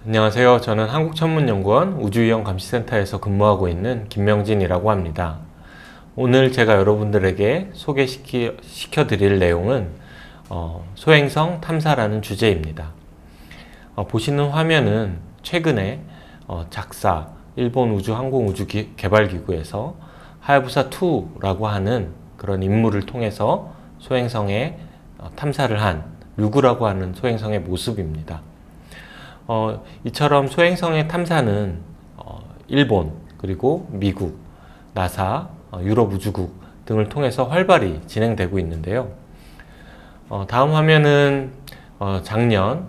안녕하세요. 저는 한국천문연구원 우주위험감시센터에서 근무하고 있는 김명진이라고 합니다. 오늘 제가 여러분들에게 소개시켜 드릴 내용은 소행성 탐사라는 주제입니다. 보시는 화면은 최근에 작사, 일본 우주항공우주개발기구에서 하야부사2라고 하는 그런 임무를 통해서 소행성에 탐사를 한 류구라고 하는 소행성의 모습입니다. 이처럼 소행성의 탐사는 일본, 그리고 미국, 나사, 유럽 우주국 등을 통해서 활발히 진행되고 있는데요. 다음 화면은 작년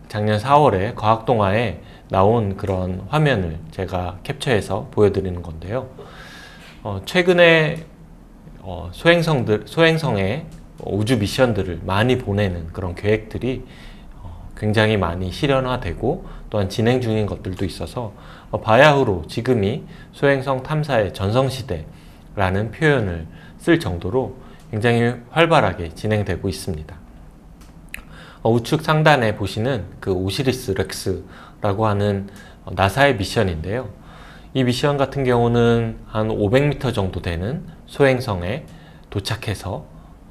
4월에 과학동화에 나온 그런 화면을 제가 캡처해서 보여드리는 건데요. 최근에 소행성에 우주 미션들을 많이 보내는 그런 계획들이 굉장히 많이 실현화되고 또한 진행 중인 것들도 있어서 바야흐로 지금이 소행성 탐사의 전성시대라는 표현을 쓸 정도로 굉장히 활발하게 진행되고 있습니다. 우측 상단에 보시는 그 오시리스 렉스라고 하는 나사의 미션인데요. 이 미션 같은 경우는 한 500m 정도 되는 소행성에 도착해서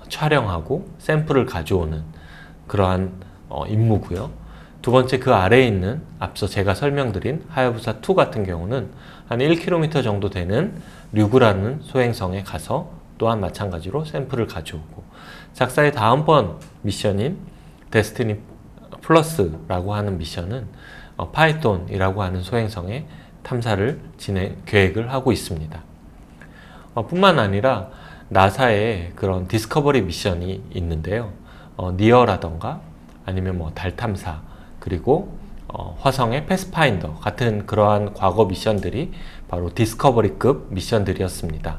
촬영하고 샘플을 가져오는 그러한 임무고요. 두 번째, 그 아래에 있는 앞서 제가 설명드린 하야부사2 같은 경우는 한 1km 정도 되는 류구라는 소행성에 가서 또한 마찬가지로 샘플을 가져오고, 작사의 다음번 미션인 데스티니 플러스라고 하는 미션은 파이톤이라고 하는 소행성에 탐사를 계획을 하고 있습니다. 뿐만 아니라 나사의 그런 디스커버리 미션이 있는데요. 니어라던가 아니면 달 탐사, 그리고 화성의 패스파인더 같은 그러한 과거 미션들이 바로 디스커버리급 미션들이었습니다.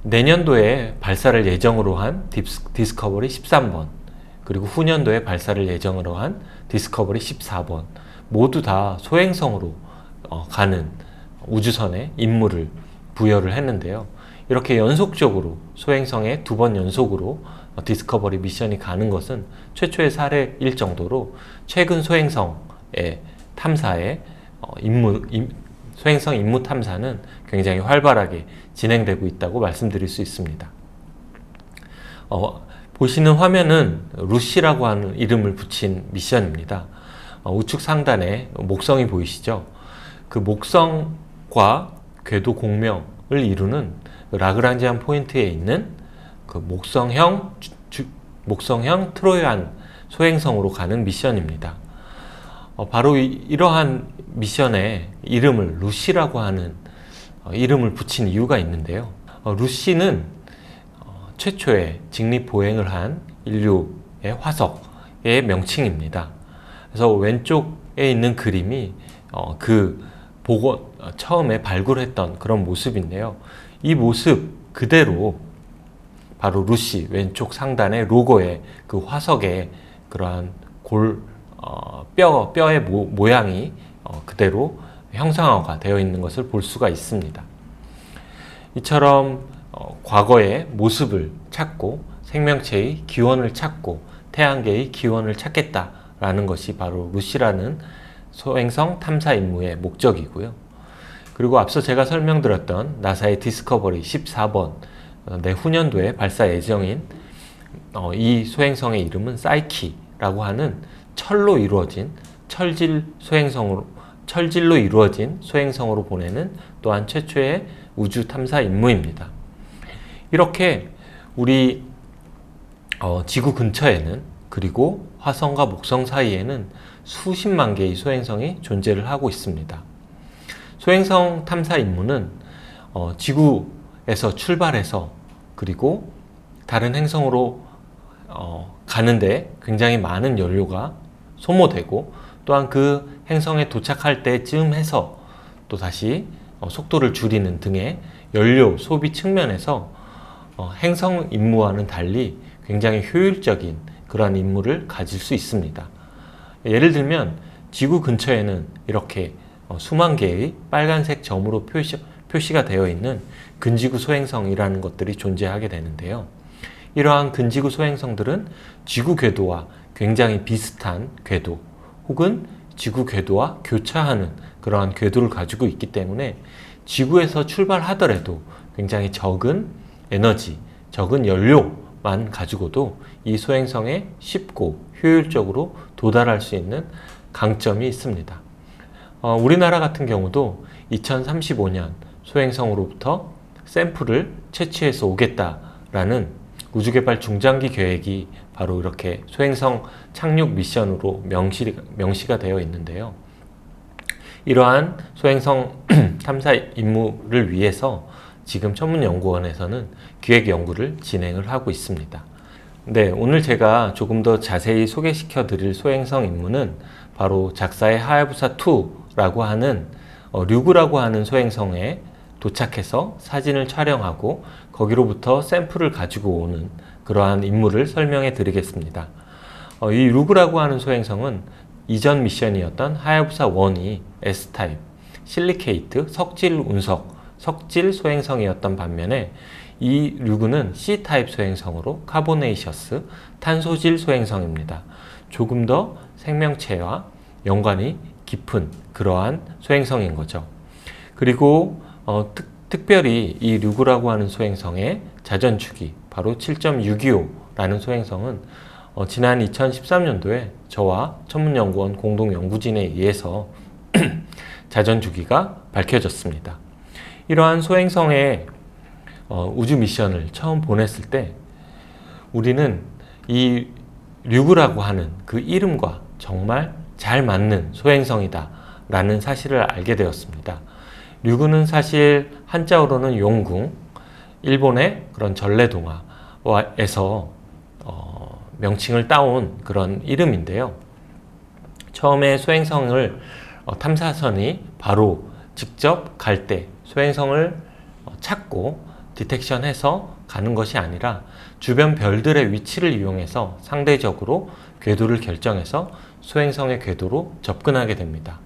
내년도에 발사를 예정으로 한 디스커버리 13번, 그리고 후년도에 발사를 예정으로 한 디스커버리 14번, 모두 다 소행성으로 가는 우주선에 임무를 부여를 했는데요. 이렇게 연속적으로 소행성에 2번 연속으로 디스커버리 미션이 가는 것은 최초의 사례일 정도로 최근 소행성의 탐사의 소행성 임무 탐사는 굉장히 활발하게 진행되고 있다고 말씀드릴 수 있습니다. 보시는 화면은 루시라고 하는 이름을 붙인 미션입니다. 우측 상단에 목성이 보이시죠? 그 목성과 궤도 공명을 이루는 라그랑지안 포인트에 있는 그 목성형 트로이안 소행성으로 가는 미션입니다. 바로 이러한 미션에 이름을 루시라고 하는 이름을 붙인 이유가 있는데요. 루시는 최초의 직립 보행을 한 인류의 화석의 명칭입니다. 그래서 왼쪽에 있는 그림이 처음에 발굴했던 그런 모습인데요. 이 모습 그대로 바로 루시 왼쪽 상단의 로고의 그 화석의 그러한 뼈의 모양이 그대로 형상화가 되어 있는 것을 볼 수가 있습니다. 이처럼 과거의 모습을 찾고 생명체의 기원을 찾고 태양계의 기원을 찾겠다라는 것이 바로 루시라는 소행성 탐사 임무의 목적이고요. 그리고 앞서 제가 설명드렸던 나사의 디스커버리 14번, 내후년도에 발사 예정인 이 소행성의 이름은 사이키라고 하는 철질로 이루어진 소행성으로 보내는 또한 최초의 우주 탐사 임무입니다. 이렇게 우리 지구 근처에는, 그리고 화성과 목성 사이에는 수십만 개의 소행성이 존재를 하고 있습니다. 소행성 탐사 임무는 지구에서 출발해서 그리고 다른 행성으로 가는데 굉장히 많은 연료가 소모되고, 또한 그 행성에 도착할 때쯤 해서 또 다시 속도를 줄이는 등의 연료 소비 측면에서 행성 임무와는 달리 굉장히 효율적인 그러한 임무를 가질 수 있습니다. 예를 들면 지구 근처에는 이렇게 수만 개의 빨간색 점으로 표시가 되어 있는 근지구 소행성이라는 것들이 존재하게 되는데요. 이러한 근지구 소행성들은 지구 궤도와 굉장히 비슷한 궤도 혹은 지구 궤도와 교차하는 그러한 궤도를 가지고 있기 때문에 지구에서 출발하더라도 굉장히 적은 에너지, 적은 연료만 가지고도 이 소행성에 쉽고 효율적으로 도달할 수 있는 강점이 있습니다. 우리나라 같은 경우도 2035년 소행성으로부터 샘플을 채취해서 오겠다라는 우주개발 중장기 계획이 바로 이렇게 소행성 착륙 미션으로 명시가 되어 있는데요. 이러한 소행성 탐사 임무를 위해서 지금 천문연구원에서는 기획 연구를 진행을 하고 있습니다. 네, 오늘 제가 조금 더 자세히 소개시켜 드릴 소행성 임무는 바로 작사의 하야부사2라고 하는 류구라고 하는 소행성에 도착해서 사진을 촬영하고 거기로부터 샘플을 가지고 오는 그러한 임무를 설명해 드리겠습니다. 이 류구라고 하는 소행성은 이전 미션이었던 하야부사1이 S타입, 실리케이트, 석질 운석, 석질 소행성이었던 반면에 이 류구는 C타입 소행성으로 카보네이셔스, 탄소질 소행성입니다. 조금 더 생명체와 연관이 깊은 그러한 소행성인 거죠. 그리고 특별히 이 류구라고 하는 소행성의 자전주기, 바로 7.625라는 소행성은 지난 2013년도에 저와 천문연구원 공동연구진에 의해서 자전주기가 밝혀졌습니다. 이러한 소행성의 우주 미션을 처음 보냈을 때 우리는 이 류구라고 하는 그 이름과 정말 잘 맞는 소행성이다 라는 사실을 알게 되었습니다. 류구는 사실 한자어로는 용궁, 일본의 그런 전래동화에서 명칭을 따온 그런 이름인데요. 처음에 소행성을 탐사선이 바로 직접 갈 때 소행성을 찾고 디텍션해서 가는 것이 아니라 주변 별들의 위치를 이용해서 상대적으로 궤도를 결정해서 소행성의 궤도로 접근하게 됩니다.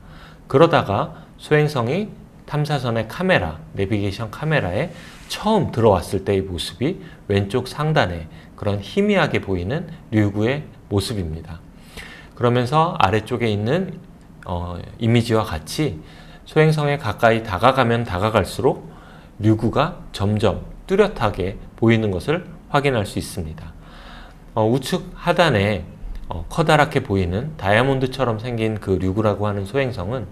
그러다가 소행성이 탐사선의 카메라, 내비게이션 카메라에 처음 들어왔을 때의 모습이 왼쪽 상단에 그런 희미하게 보이는 류구의 모습입니다. 그러면서 아래쪽에 있는 이미지와 같이 소행성에 가까이 다가가면 다가갈수록 류구가 점점 뚜렷하게 보이는 것을 확인할 수 있습니다. 우측 하단에 커다랗게 보이는 다이아몬드처럼 생긴 그 류구라고 하는 소행성은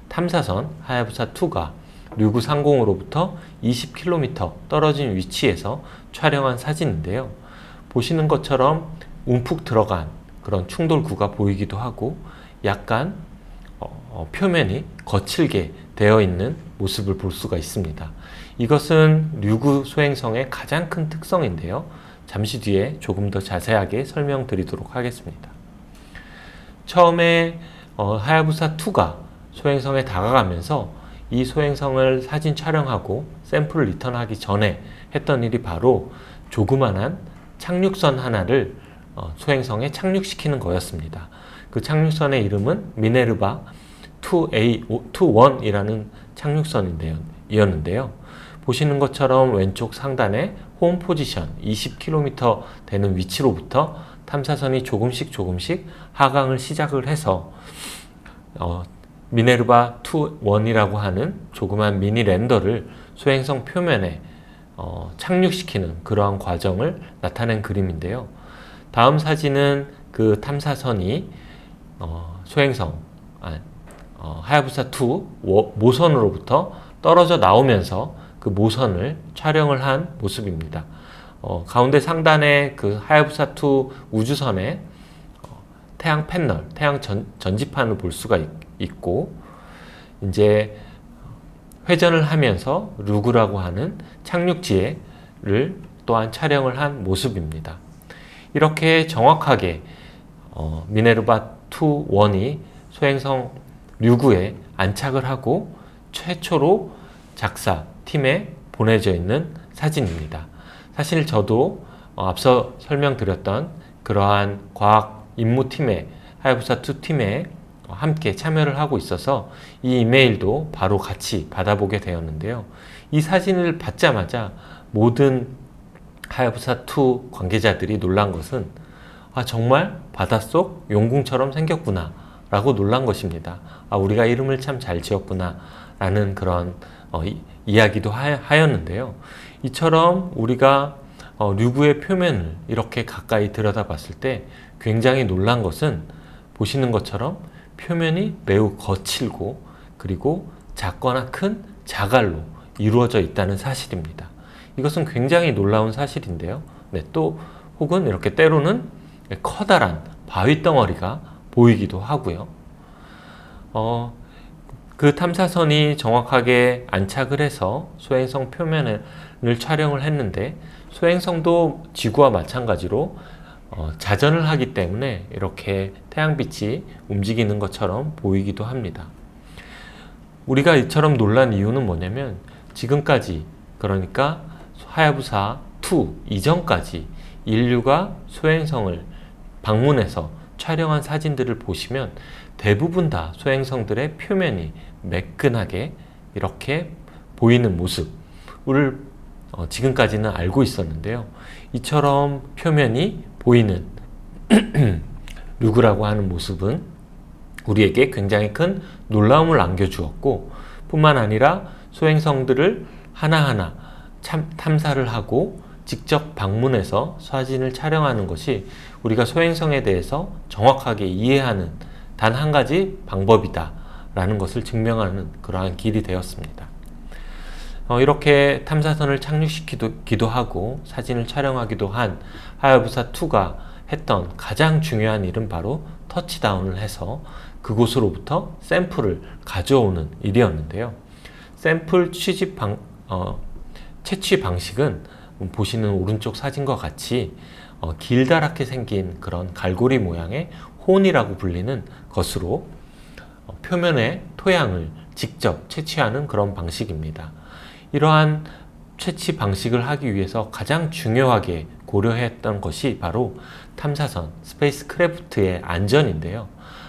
탐사선 하야부사2가 류구 상공으로부터 20km 떨어진 위치에서 촬영한 사진인데요. 보시는 것처럼 움푹 들어간 그런 충돌구가 보이기도 하고 약간 표면이 거칠게 되어 있는 모습을 볼 수가 있습니다. 이것은 류구 소행성의 가장 큰 특성인데요. 잠시 뒤에 조금 더 자세하게 설명드리도록 하겠습니다. 처음에 하야부사2가 소행성에 다가가면서 이 소행성을 사진 촬영하고 샘플을 리턴하기 전에 했던 일이 바로 조그만한 착륙선 하나를 소행성에 착륙시키는 거였습니다. 그 착륙선의 이름은 미네르바 2A21이라는 착륙선이었는데요. 보시는 것처럼 왼쪽 상단에 홈 포지션 20km 되는 위치로부터 탐사선이 조금씩 하강을 시작을 해서 미네르바 21이라고 하는 조그만 미니 랜더를 소행성 표면에 착륙시키는 그러한 과정을 나타낸 그림인데요. 다음 사진은 그 탐사선이 소행성 하야부사2 모선으로부터 떨어져 나오면서 그 모선을 촬영을 한 모습입니다. 가운데 상단에 그 하야부사2 우주선의 태양 패널, 태양 전지판을 볼 수가 있고 이제 회전을 하면서 류구라고 하는 착륙지를 또한 촬영을 한 모습입니다. 이렇게 정확하게 미네르바 21이 소행성 류구에 안착을 하고 최초로 작사 팀에 보내져 있는 사진입니다. 사실 저도 앞서 설명드렸던 그러한 과학 임무팀에 하야부사 2 팀에 함께 참여를 하고 있어서 이 이메일도 바로 같이 받아보게 되었는데요. 이 사진을 받자마자 모든 하야부사 2 관계자들이 놀란 것은 정말 바닷속 용궁처럼 생겼구나 라고 놀란 것입니다. 우리가 이름을 참 잘 지었구나 라는 그런 이야기도 하였는데요. 이처럼 우리가 류구의 표면을 이렇게 가까이 들여다봤을 때 굉장히 놀란 것은 보시는 것처럼 표면이 매우 거칠고 그리고 작거나 큰 자갈로 이루어져 있다는 사실입니다. 이것은 굉장히 놀라운 사실인데요. 또 혹은 이렇게 때로는 커다란 바위 덩어리가 보이기도 하고요. 그 탐사선이 정확하게 안착을 해서 소행성 표면을 촬영을 했는데 소행성도 지구와 마찬가지로 자전을 하기 때문에 이렇게 태양빛이 움직이는 것처럼 보이기도 합니다. 우리가 이처럼 놀란 이유는 뭐냐면 지금까지, 그러니까 하야부사 2 이전까지 인류가 소행성을 방문해서 촬영한 사진들을 보시면 대부분 다 소행성들의 표면이 매끈하게 이렇게 보이는 모습을 지금까지는 알고 있었는데요. 이처럼 표면이 보이는 류구라고 하는 모습은 우리에게 굉장히 큰 놀라움을 안겨주었고, 뿐만 아니라 소행성들을 하나하나 탐사를 하고 직접 방문해서 사진을 촬영하는 것이 우리가 소행성에 대해서 정확하게 이해하는 단 한 가지 방법이다 라는 것을 증명하는 그러한 길이 되었습니다. 이렇게 탐사선을 착륙시키기도 하고 사진을 촬영하기도 한 하야부사 2가 했던 가장 중요한 일은 바로 터치다운을 해서 그곳으로부터 샘플을 가져오는 일이었는데요. 샘플 채취 방식은 보시는 오른쪽 사진과 같이 길다랗게 생긴 그런 갈고리 모양의 혼이라고 불리는 것으로 표면의 토양을 직접 채취하는 그런 방식입니다. 이러한 채취 방식을 하기 위해서 가장 중요하게 고려했던 것이 바로 탐사선, 스페이스 크래프트의 안전인데요.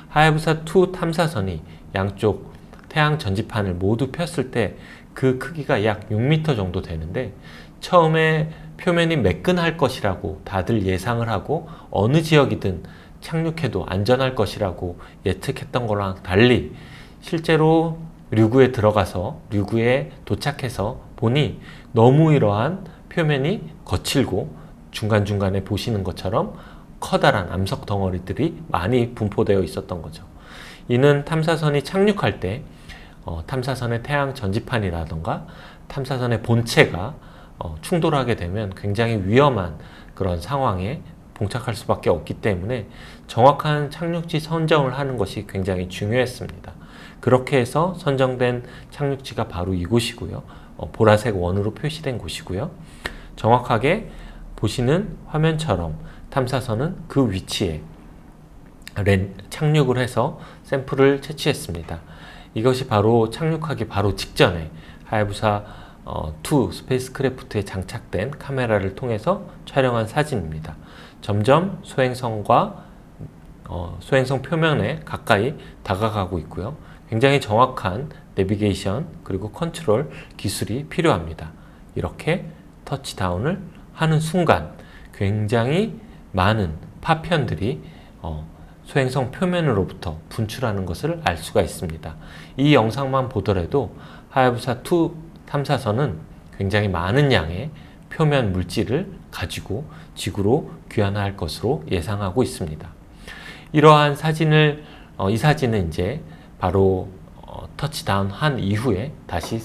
하야부사 2 탐사선이 양쪽 태양 전지판을 모두 폈을 때 그 크기가 약 6m 정도 되는데 처음에 표면이 매끈할 것이라고 다들 예상을 하고 어느 지역이든 착륙해도 안전할 것이라고 예측했던 거랑 달리 실제로 류구에 들어가서 류구에 도착해서 보니 너무 이러한 표면이 거칠고 중간중간에 보시는 것처럼 커다란 암석 덩어리들이 많이 분포되어 있었던 거죠. 이는 탐사선이 착륙할 때 탐사선의 태양 전지판이라던가 탐사선의 본체가 충돌하게 되면 굉장히 위험한 그런 상황에 봉착할 수밖에 없기 때문에 정확한 착륙지 선정을 하는 것이 굉장히 중요했습니다. 그렇게 해서 선정된 착륙지가 바로 이곳이고요. 보라색 원으로 표시된 곳이고요. 정확하게 보시는 화면처럼 탐사선은 그 위치에 착륙을 해서 샘플을 채취했습니다. 이것이 바로 착륙하기 바로 직전에 하야부사 2 스페이스크래프트에 장착된 카메라를 통해서 촬영한 사진입니다. 점점 소행성과 소행성 표면에 가까이 다가가고 있고요. 굉장히 정확한 내비게이션 그리고 컨트롤 기술이 필요합니다. 이렇게 터치다운을 하는 순간 굉장히 많은 파편들이 소행성 표면으로부터 분출하는 것을 알 수가 있습니다. 이 영상만 보더라도 하야부사 2 탐사선은 굉장히 많은 양의 표면 물질을 가지고 지구로 귀환할 것으로 예상하고 있습니다. 이러한 사진을 이 사진은 이제 바로 터치다운 한 이후에 다시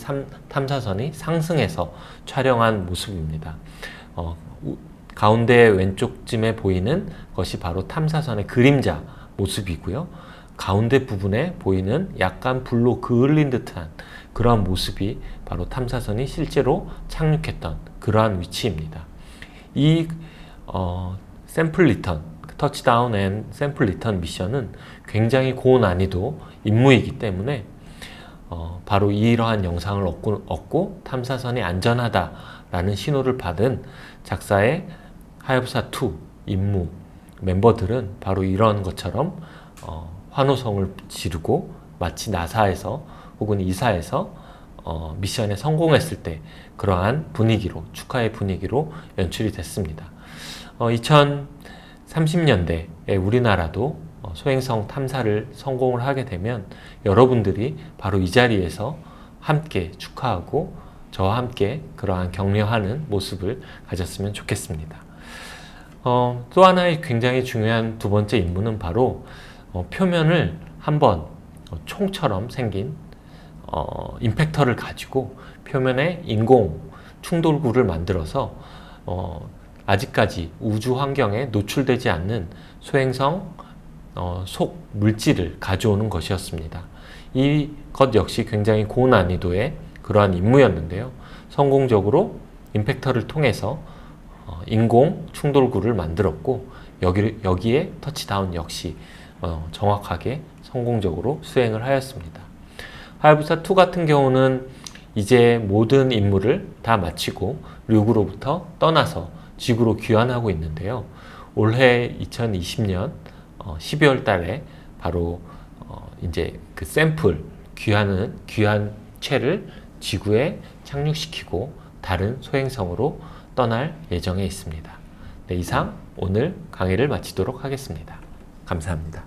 탐사선이 상승해서 촬영한 모습입니다. 가운데 왼쪽쯤에 보이는 것이 바로 탐사선의 그림자 모습이고요. 가운데 부분에 보이는 약간 불로 그을린 듯한 그러한 모습이 바로 탐사선이 실제로 착륙했던 그러한 위치입니다. 이 샘플 리턴, 터치다운 앤 샘플 리턴 미션은 굉장히 고난이도 임무이기 때문에 바로 이러한 영상을 얻고 탐사선이 안전하다라는 신호를 받은 작사의 하야부사 2 임무 멤버들은 바로 이런 것처럼 환호성을 지르고 마치 나사에서 혹은 이사에서 미션에 성공했을 때 그러한 분위기로, 축하의 분위기로 연출이 됐습니다. 2030년대에 우리나라도 소행성 탐사를 성공을 하게 되면 여러분들이 바로 이 자리에서 함께 축하하고 저와 함께 그러한 격려하는 모습을 가졌으면 좋겠습니다. 또 하나의 굉장히 중요한 두 번째 임무는 바로 표면을 한번 총처럼 생긴 임팩터를 가지고 표면에 인공 충돌구를 만들어서 아직까지 우주 환경에 노출되지 않는 소행성 속 물질을 가져오는 것이었습니다. 이것 역시 굉장히 고난이도의 그러한 임무였는데요. 성공적으로 임팩터를 통해서 인공 충돌구를 만들었고 여기에 터치다운 역시 정확하게 성공적으로 수행을 하였습니다. 하야부사 2 같은 경우는 이제 모든 임무를 다 마치고 류구로부터 떠나서 지구로 귀환하고 있는데요. 올해 2020년 12월 달에 바로 이제 그 샘플 귀환체를 지구에 착륙시키고 다른 소행성으로 떠날 예정에 있습니다. 네, 이상 오늘 강의를 마치도록 하겠습니다. 감사합니다.